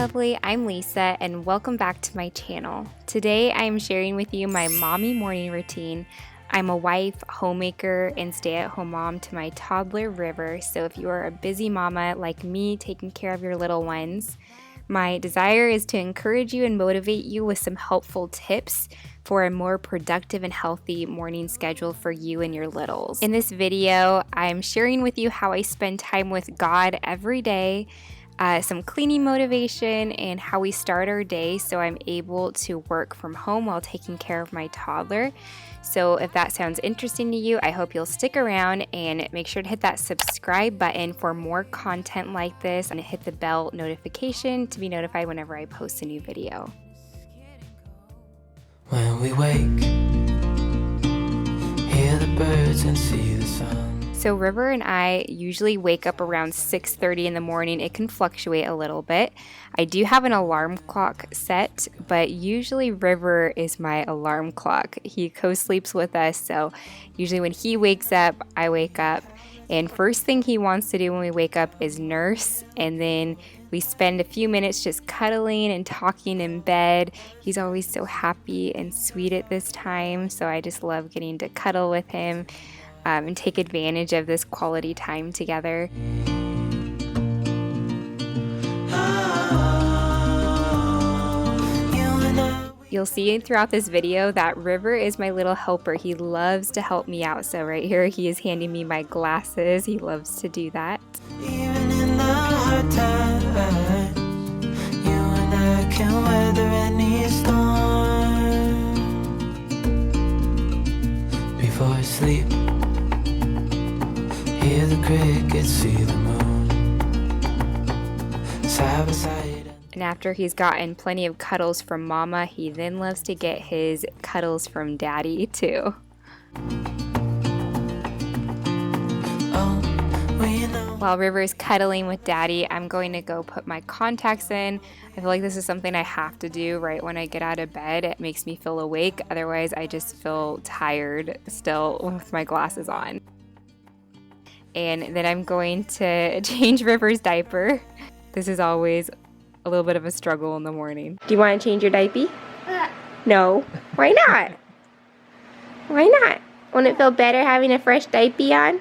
lovely, I'm Lisa and welcome back to my channel. Today I am sharing with you my mommy morning routine. I'm a wife, homemaker, and stay-at-home mom to my toddler River, so if you are a busy mama like me taking care of your little ones, my desire is to encourage you and motivate you with some helpful tips for a more productive and healthy morning schedule for you and your littles. In this video, I'm sharing with you how I spend time with God every day, some cleaning motivation, and how we start our day so I'm able to work from home while taking care of my toddler. So if that sounds interesting to you, I hope you'll stick around and make sure to hit that subscribe button for more content like this and hit the bell notification to be notified whenever I post a new video. When we wake, hear the birds and see the sun. So River and I usually wake up around 6:30 in the morning. It can fluctuate a little bit. I do have an alarm clock set, but usually River is my alarm clock. He co-sleeps with us, so usually when he wakes up, I wake up. And first thing he wants to do when we wake up is nurse, and then we spend a few minutes just cuddling and talking in bed. He's always so happy and sweet at this time, so I just love getting to cuddle with him and take advantage of this quality time together. You'll see throughout this video that River is my little helper. He loves to help me out. So right here, he is handing me my glasses. He loves to do that. Even in the hard times, you and I can weather any storm. Before I sleep, hear the crickets, see the moon, side by side. And after he's gotten plenty of cuddles from Mama, he then loves to get his cuddles from Daddy too. While River's cuddling with Daddy, I'm going to go put my contacts in. I feel like this is something I have to do right when I get out of bed. It makes me feel awake. Otherwise, I just feel tired still with my glasses on. And then I'm going to change River's diaper. This is always a little bit of a struggle in the morning. Do you want to change your diaper? No. Why not? Why not? Wouldn't it feel better having a fresh diaper on?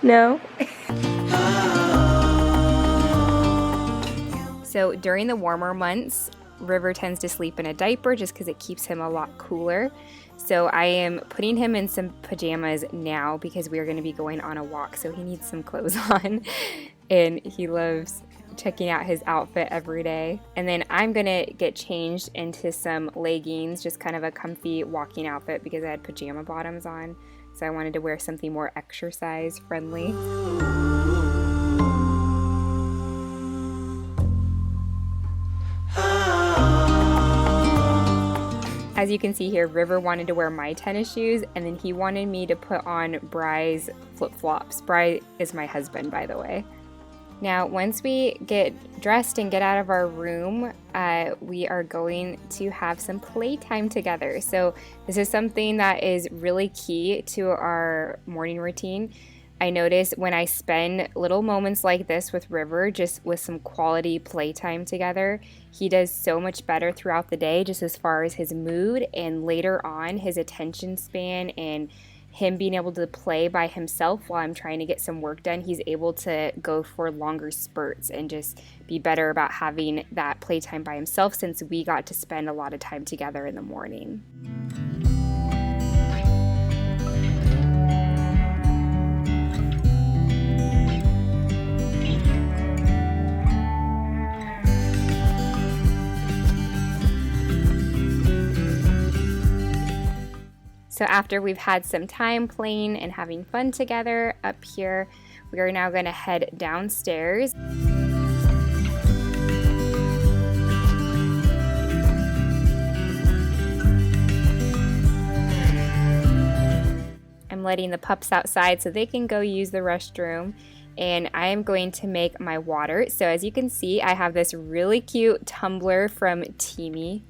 No. So during the warmer months, River tends to sleep in a diaper just because it keeps him a lot cooler. So I am putting him in some pajamas now because we are going to be going on a walk, so he needs some clothes on. And he loves checking out his outfit every day. And then I'm gonna get changed into some leggings, just kind of a comfy walking outfit because I had pajama bottoms on, so I wanted to wear something more exercise friendly. As you can see here, River wanted to wear my tennis shoes, and then he wanted me to put on Bry's flip-flops. Bry is my husband, by the way. Now, once we get dressed and get out of our room, we are going to have some playtime together. So this is something that is really key to our morning routine. I notice when I spend little moments like this with River, just with some quality playtime together, he does so much better throughout the day, just as far as his mood and later on his attention span and him being able to play by himself while I'm trying to get some work done. He's able to go for longer spurts and just be better about having that playtime by himself since we got to spend a lot of time together in the morning. So after we've had some time playing and having fun together up here, we are now going to head downstairs. I'm letting the pups outside so they can go use the restroom, and I am going to make my water. So as you can see, I have this really cute tumbler from TEAMI.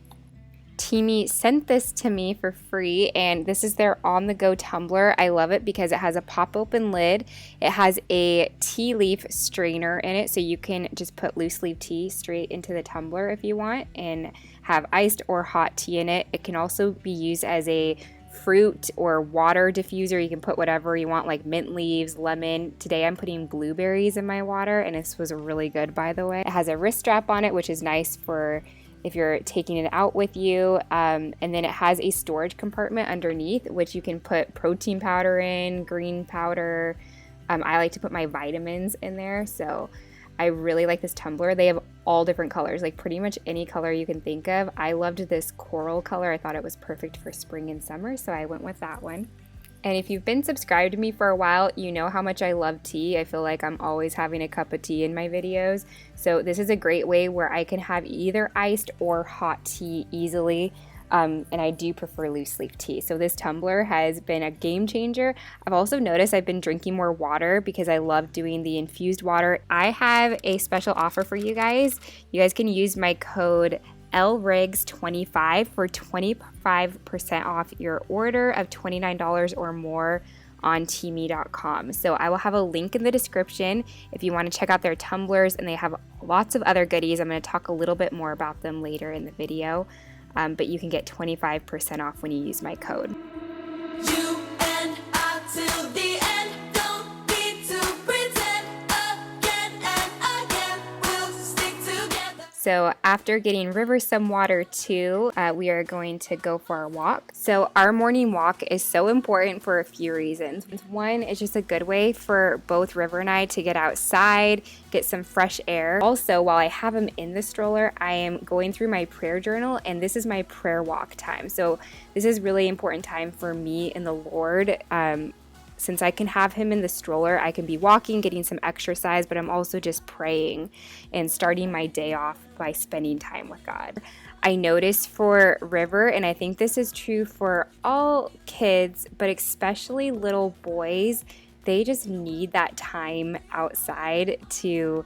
TEAMI sent this to me for free, and this is their on-the-go tumbler. I love it because it has a pop-open lid. It has a tea leaf strainer in it, so you can just put loose leaf tea straight into the tumbler if you want and have iced or hot tea in it. It can also be used as a fruit or water diffuser. You can put whatever you want, like mint leaves, lemon. Today I'm putting blueberries in my water, and this was really good, by the way. It has a wrist strap on it, which is nice for if you're taking it out with you, and then it has a storage compartment underneath, which you can put protein powder in, green powder. I like to put my vitamins in there, so I really like this tumbler. They have all different colors, like pretty much any color you can think of. I loved this coral color. I thought it was perfect for spring and summer, so I went with that one. And if you've been subscribed to me for a while, you know how much I love tea. I feel like I'm always having a cup of tea in my videos. So this is a great way where I can have either iced or hot tea easily. And I do prefer loose leaf tea. So this tumbler has been a game changer. I've also noticed I've been drinking more water because I love doing the infused water. I have a special offer for you guys. You guys can use my code LRIGS25 for 25% off your order of $29 or more on TEAMI.com. So I will have a link in the description if you want to check out their tumblers, and they have lots of other goodies. I'm going to talk a little bit more about them later in the video, but you can get 25% off when you use my code. You and I till the end, don't need to pretend again and again, we'll stick together. So after getting River some water too, we are going to go for our walk. So our morning walk is so important for a few reasons. One, it's just a good way for both River and I to get outside, get some fresh air. Also, while I have him in the stroller, I am going through my prayer journal, and this is my prayer walk time. So this is really important time for me and the Lord. Since I can have him in the stroller, I can be walking, getting some exercise, but I'm also just praying and starting my day off by spending time with God. I noticed for River, and I think this is true for all kids, but especially little boys, they just need that time outside to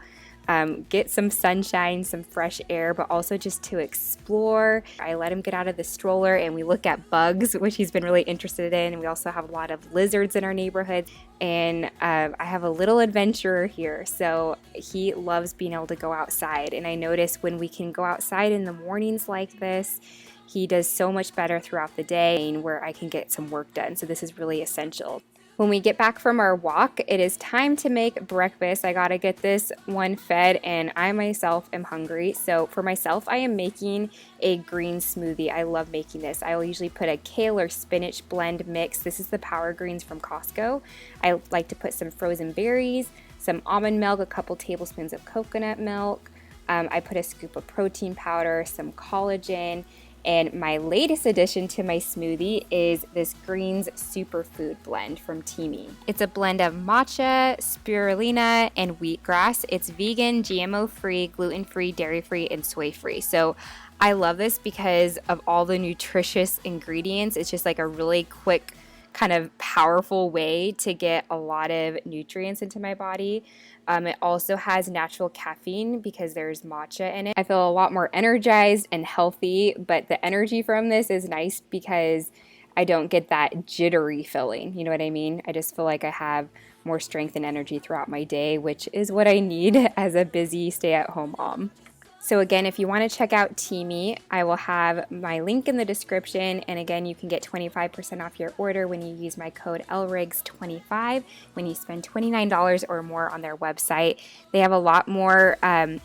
get some sunshine, some fresh air, but also just to explore. I let him get out of the stroller and we look at bugs, which he's been really interested in. And we also have a lot of lizards in our neighborhood. And I have a little adventurer here, so he loves being able to go outside. And I notice when we can go outside in the mornings like this, he does so much better throughout the day where I can get some work done. So this is really essential. When we get back from our walk, it is time to make breakfast. I gotta get this one fed, and I myself am hungry. So for myself, I am making a green smoothie. I love making this. I will usually put a kale or spinach blend mix. This is the Power Greens from Costco. I like to put some frozen berries, some almond milk, a couple tablespoons of coconut milk. I put a scoop of protein powder, some collagen, and my latest addition to my smoothie is this Greens Superfood blend from TEAMI. It's a blend of matcha, spirulina, and wheatgrass. It's vegan, GMO-free, gluten-free, dairy-free, and soy-free. So I love this because of all the nutritious ingredients. It's just like a really quick, kind of powerful way to get a lot of nutrients into my body. It also has natural caffeine because there's matcha in it. I feel a lot more energized and healthy, but the energy from this is nice because I don't get that jittery feeling. You know what I mean? I just feel like I have more strength and energy throughout my day, which is what I need as a busy stay-at-home mom. So again, if you want to check out TEAMI, I will have my link in the description. And again, you can get 25% off your order when you use my code LRIGS25 when you spend $29 or more on their website. They have a lot more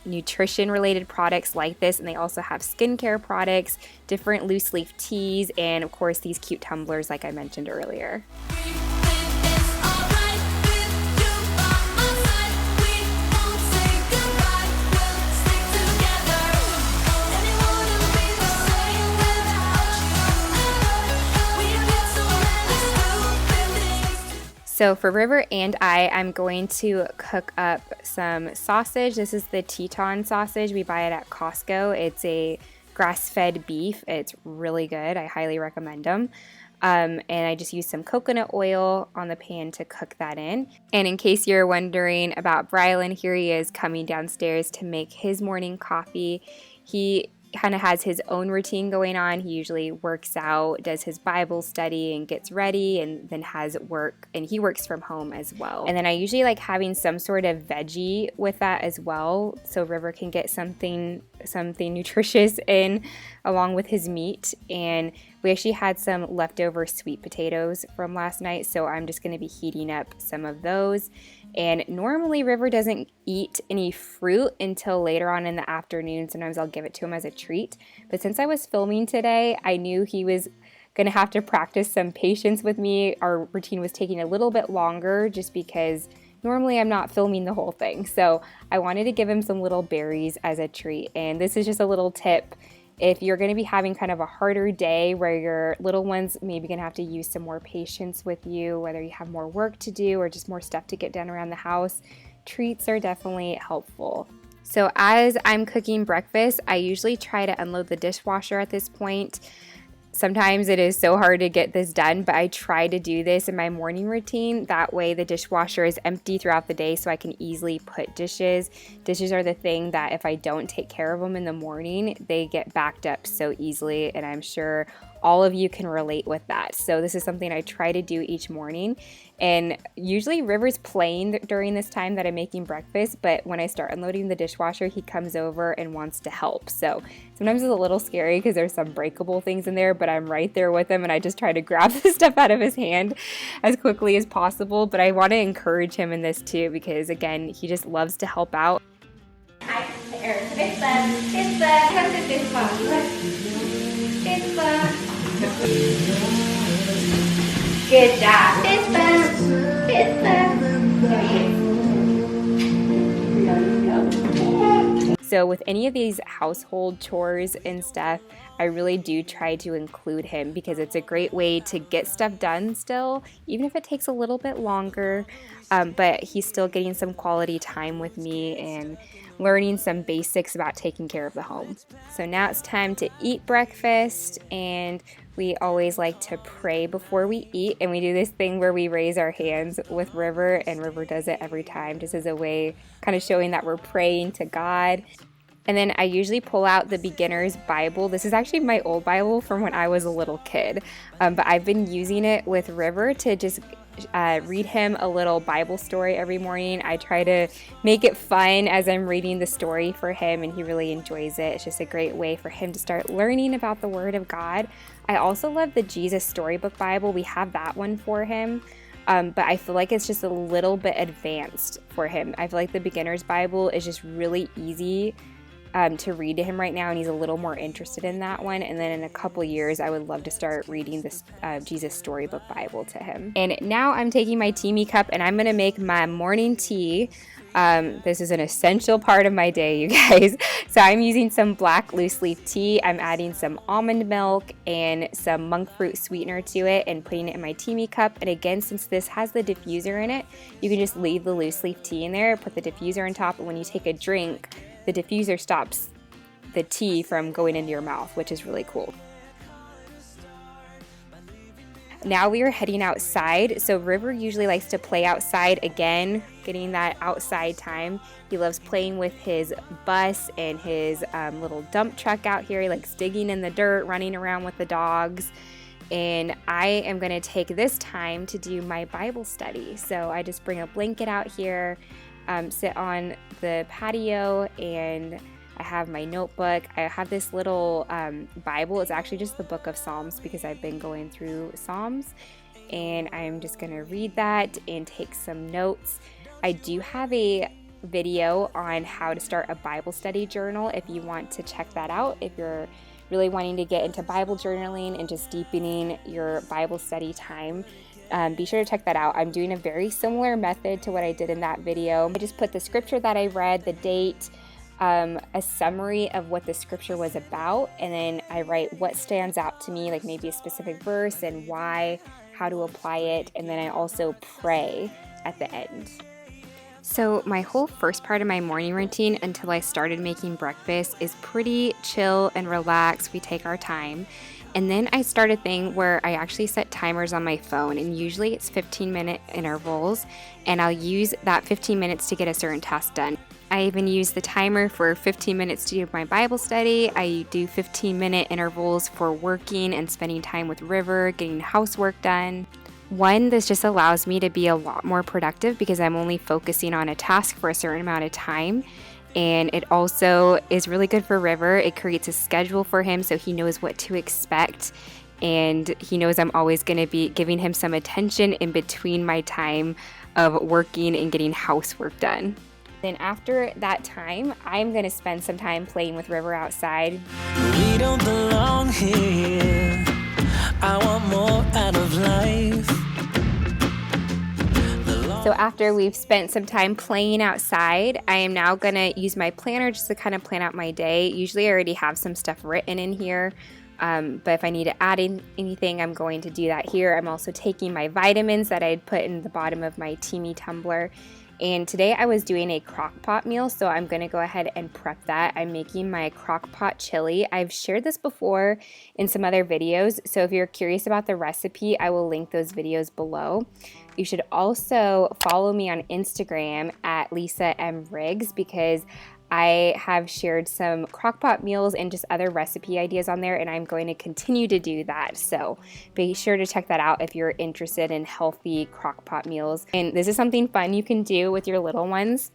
nutrition-related products like this, and they also have skincare products, different loose leaf teas, and of course these cute tumblers like I mentioned earlier. So for River and I'm going to cook up some sausage. This is the Teton sausage. We buy it at Costco. It's a grass-fed beef. It's really good. I highly recommend them. And I just use some coconut oil on the pan to cook that in. And in case you're wondering about Brylan, here he is coming downstairs to make his morning coffee. He kind of has his own routine going on. He usually works out, does his Bible study, and gets ready, and then has work, and he works from home as well. And then I usually like having some sort of veggie with that as well, so River can get something nutritious in along with his meat. And we actually had some leftover sweet potatoes from last night, so I'm just going to be heating up some of those. And normally River doesn't eat any fruit until later on in the afternoon. Sometimes I'll give it to him as a treat. But since I was filming today, I knew he was going to have to practice some patience with me. Our routine was taking a little bit longer just because normally I'm not filming the whole thing. So I wanted to give him some little berries as a treat. And this is just a little tip. If you're going to be having kind of a harder day where your little one's maybe going to have to use some more patience with you, whether you have more work to do or just more stuff to get done around the house, treats are definitely helpful. So as I'm cooking breakfast, I usually try to unload the dishwasher at this point. Sometimes it is so hard to get this done, but I try to do this in my morning routine. That way the dishwasher is empty throughout the day so I can easily put dishes. Dishes are the thing that if I don't take care of them in the morning, they get backed up so easily, and I'm sure all of you can relate with that. So this is something I try to do each morning. And usually River's playing during this time that I'm making breakfast, but when I start unloading the dishwasher, he comes over and wants to help. So sometimes it's a little scary because there's some breakable things in there, but I'm right there with him and I just try to grab the stuff out of his hand as quickly as possible. But I want to encourage him in this too, because again, he just loves to help out. Good job. Fist bump. Fist bump. There he is. So with any of these household chores and stuff, I really do try to include him because it's a great way to get stuff done still, even if it takes a little bit longer, but he's still getting some quality time with me and learning some basics about taking care of the home. So now it's time to eat breakfast, and we always like to pray before we eat, and we do this thing where we raise our hands with River, and River does it every time just as a way kind of showing that we're praying to God. And then I usually pull out the beginner's Bible. This is actually my old Bible from when I was a little kid, but I've been using it with River to just read him a little Bible story every morning. I try to make it fun as I'm reading the story for him, and he really enjoys it. It's just a great way for him to start learning about the Word of God. I also love the Jesus Storybook Bible. We have that one for him, but I feel like it's just a little bit advanced for him. I feel like the beginner's Bible is just really easy to read to him right now, and he's a little more interested in that one. And then in a couple years, I would love to start reading this Jesus Storybook Bible to him. And now I'm taking my TEAMI cup, and I'm gonna make my morning tea. This is an essential part of my day, you guys. So I'm using some black loose leaf tea. I'm adding some almond milk and some monk fruit sweetener to it and putting it in my TEAMI cup. And again, since this has the diffuser in it, you can just leave the loose leaf tea in there, put the diffuser on top, and when you take a drink, the diffuser stops the tea from going into your mouth, which is really cool. Now we are heading outside. So River usually likes to play outside again, getting that outside time. He loves playing with his bus and his little dump truck out here. He likes digging in the dirt, running around with the dogs. And I am going to take this time to do my Bible study. So I just bring a blanket out here, sit on the patio, and I have my notebook. I have this little Bible. It's actually just the book of Psalms because I've been going through Psalms, and I'm just going to read that and take some notes. I do have a video on how to start a Bible study journal if you want to check that out, if you're really wanting to get into Bible journaling and just deepening your Bible study time. Be sure to check that out. I'm doing a very similar method to what I did in that video. I just put the scripture that I read, the date, a summary of what the scripture was about, and then I write what stands out to me, like maybe a specific verse and why, how to apply it, and then I also pray at the end. So my whole first part of my morning routine until I started making breakfast is pretty chill and relaxed. We take our time. And then I start a thing where I actually set timers on my phone, and usually it's 15-minute intervals, and I'll use that 15 minutes to get a certain task done. I even use the timer for 15 minutes to do my Bible study. I do 15-minute intervals for working and spending time with River, getting housework done. One, this just allows me to be a lot more productive because I'm only focusing on a task for a certain amount of time. And it also is really good for River. It creates a schedule for him so he knows what to expect. And he knows I'm always going to be giving him some attention in between my time of working and getting housework done. Then after that time, I'm going to spend some time playing with River outside. We don't belong here. I want more out of life. So after we've spent some time playing outside, I am now going to use my planner just to kind of plan out my day. Usually I already have some stuff written in here, but if I need to add in anything, I'm going to do that here. I'm also taking my vitamins that I'd put in the bottom of my TEAMI tumbler. And today I was doing a Crockpot meal, so I'm going to go ahead and prep that. I'm making my Crockpot Chili. I've shared this before in some other videos, so if you're curious about the recipe, I will link those videos below. You should also follow me on Instagram at Lisa M. Riggs because I have shared some crockpot meals and just other recipe ideas on there, and I'm going to continue to do that. So be sure to check that out if you're interested in healthy crockpot meals. And this is something fun you can do with your little ones.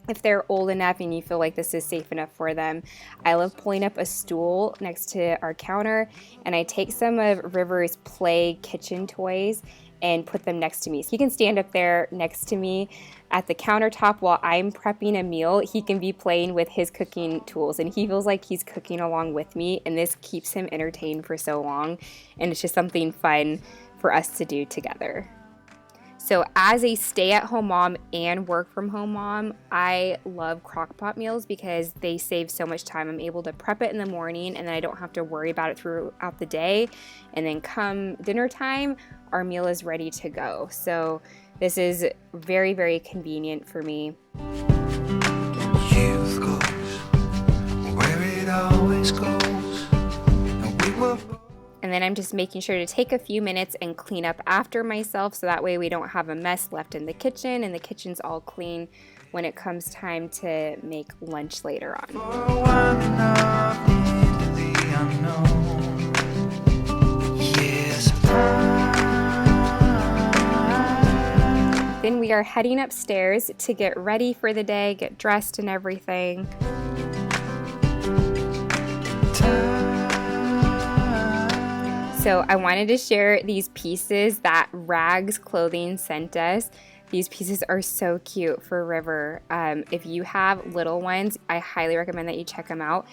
If they're old enough and you feel like this is safe enough for them. I love pulling up a stool next to our counter, and I take some of River's play kitchen toys and put them next to me. So he can stand up there next to me at the countertop while I'm prepping a meal. He can be playing with his cooking tools, and he feels like he's cooking along with me, and this keeps him entertained for so long, and it's just something fun for us to do together. So as a stay-at-home mom and work-from-home mom, I love crockpot meals because they save so much time. I'm able to prep it in the morning, and then I don't have to worry about it throughout the day. And then come dinner time, our meal is ready to go. So this is very, very convenient for me. Youth goes where it always goes. And we were And then I'm just making sure to take a few minutes and clean up after myself so that way we don't have a mess left in the kitchen and the kitchen's all clean when it comes time to make lunch later on. winding up into the unknown. Yes, Then we are heading upstairs to get ready for the day, get dressed and everything. So I wanted to share these pieces that Rags Clothing sent us. These pieces are so cute for River. If you have little ones, I highly recommend that you check them out.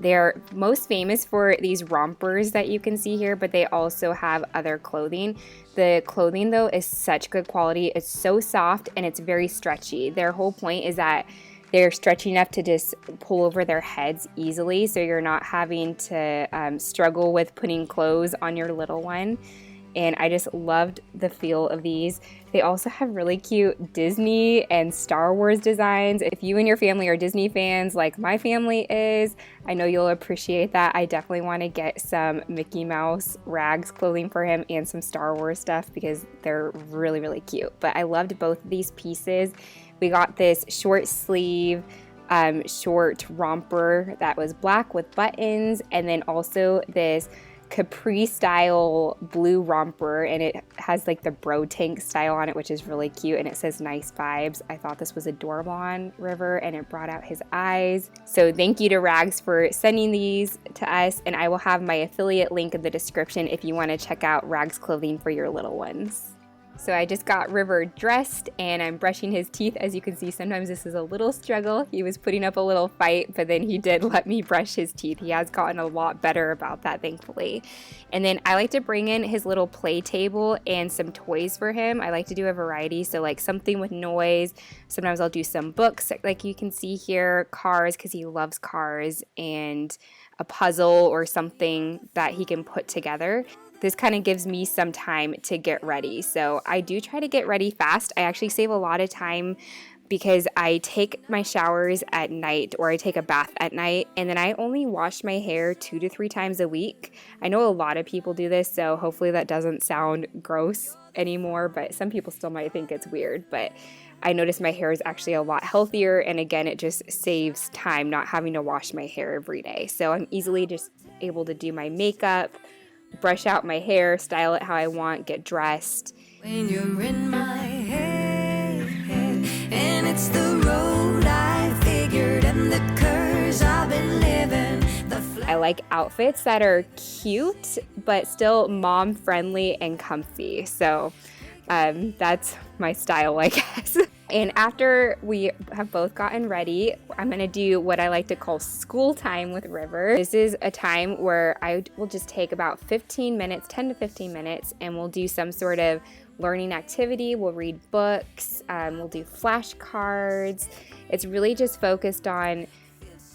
They're most famous for these rompers that you can see here, but they also have other clothing. The clothing, though, is such good quality. It's so soft and it's very stretchy. Their whole point is that they're stretchy enough to just pull over their heads easily, so you're not having to struggle with putting clothes on your little one. And I just loved the feel of these. They also have really cute Disney and Star Wars designs. If you and your family are Disney fans like my family is, I know you'll appreciate that. I definitely want to get some Mickey Mouse Rags clothing for him and some Star Wars stuff because they're really, really cute. But I loved both of these pieces. We got this short sleeve, short romper that was black with buttons, and then also this capri style blue romper, and it has like the bro tank style on it, which is really cute, and it says nice vibes. I thought this was adorable on River, and it brought out his eyes. So thank you to Rags for sending these to us, and I will have my affiliate link in the description if you want to check out Rags clothing for your little ones. So I just got River dressed and I'm brushing his teeth. As you can see, sometimes this is a little struggle. He was putting up a little fight, but then he did let me brush his teeth. He has gotten a lot better about that, thankfully. And then I like to bring in his little play table and some toys for him. I like to do a variety, so like something with noise. Sometimes I'll do some books, like you can see here, cars, because he loves cars, and a puzzle or something that he can put together. This kind of gives me some time to get ready. So I do try to get ready fast. I actually save a lot of time because I take my showers at night, or I take a bath at night, and then I only wash my hair 2 to 3 times a week. I know a lot of people do this, so hopefully that doesn't sound gross anymore, but some people still might think it's weird. But I noticed my hair is actually a lot healthier, and again, it just saves time not having to wash my hair every day. So I'm easily just able to do my makeup, brush out my hair, style it how I want, get dressed. When you're in my head, and it's the road I figured and the curves I've been living. I like outfits that are cute, but still mom friendly and comfy. So that's my style, I guess. And after we have both gotten ready, I'm gonna do what I like to call school time with River. This is a time where I will just take about 15 minutes, 10 to 15 minutes, and we'll do some sort of learning activity. We'll read books, we'll do flashcards. It's really just focused on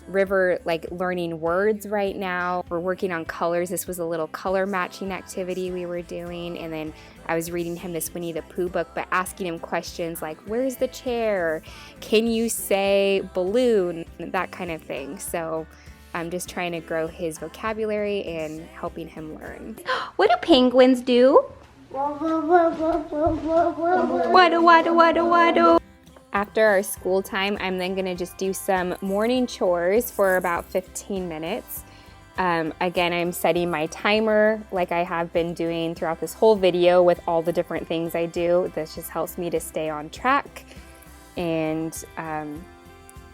River like learning words right now. We're working on colors. This was a little color matching activity we were doing, and then I was reading him this Winnie the Pooh book, but asking him questions like, where's the chair? Can you say balloon? That kind of thing. So I'm just trying to grow his vocabulary and helping him learn. What do penguins do? What? After our school time, I'm then gonna just do some morning chores for about 15 minutes. Again, I'm setting my timer like I have been doing throughout this whole video with all the different things I do. This just helps me to stay on track and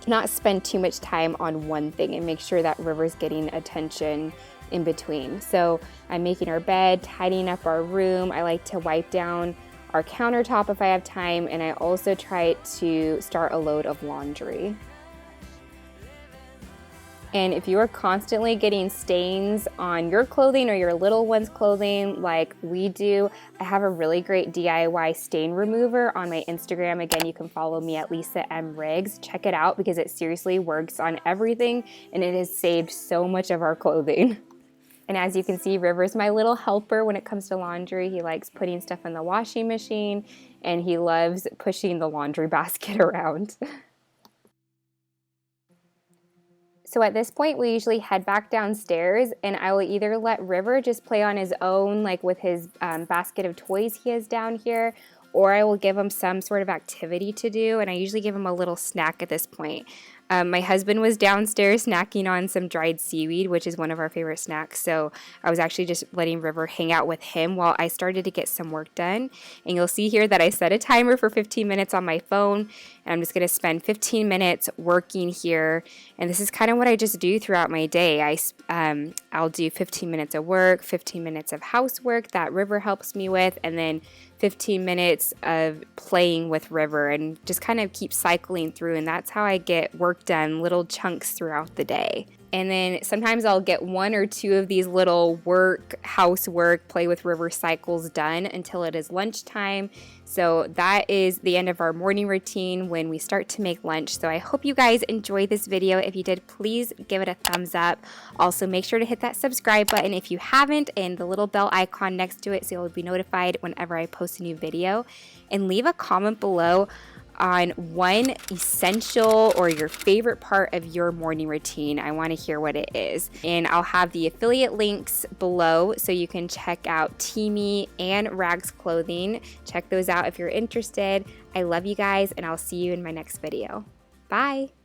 not spend too much time on one thing and make sure that River's getting attention in between. So I'm making our bed, tidying up our room. I like to wipe down our countertop if I have time, and I also try to start a load of laundry. And if you are constantly getting stains on your clothing or your little one's clothing like we do, I have a really great DIY stain remover on my Instagram. Again, you can follow me at Lisa M. Riggs. Check it out because it seriously works on everything, and it has saved so much of our clothing. And as you can see, River's my little helper when it comes to laundry. He likes putting stuff in the washing machine, and he loves pushing the laundry basket around. So at this point, we usually head back downstairs, and I will either let River just play on his own, like with his basket of toys he has down here, or I will give him some sort of activity to do, and I usually give him a little snack at this point. My husband was downstairs snacking on some dried seaweed, which is one of our favorite snacks. So I was actually just letting River hang out with him while I started to get some work done. And you'll see here that I set a timer for 15 minutes on my phone. And I'm just going to spend 15 minutes working here. And this is kind of what I just do throughout my day. I'll do 15 minutes of work, 15 minutes of housework that River helps me with, and then 15 minutes of playing with River, and just kind of keep cycling through, and that's how I get work done, little chunks throughout the day. And then sometimes I'll get 1 or 2 of these little housework, play with River cycles done until it is lunchtime. So that is the end of our morning routine when we start to make lunch. So I hope you guys enjoyed this video. If you did, please give it a thumbs up. Also, make sure to hit that subscribe button if you haven't, and the little bell icon next to it so you'll be notified whenever I post a new video. And leave a comment below on one essential or your favorite part of your morning routine. I want to hear what it is. And I'll have the affiliate links below so you can check out TEAMI and Rags Clothing. Check those out if you're interested. I love you guys, and I'll see you in my next video. Bye!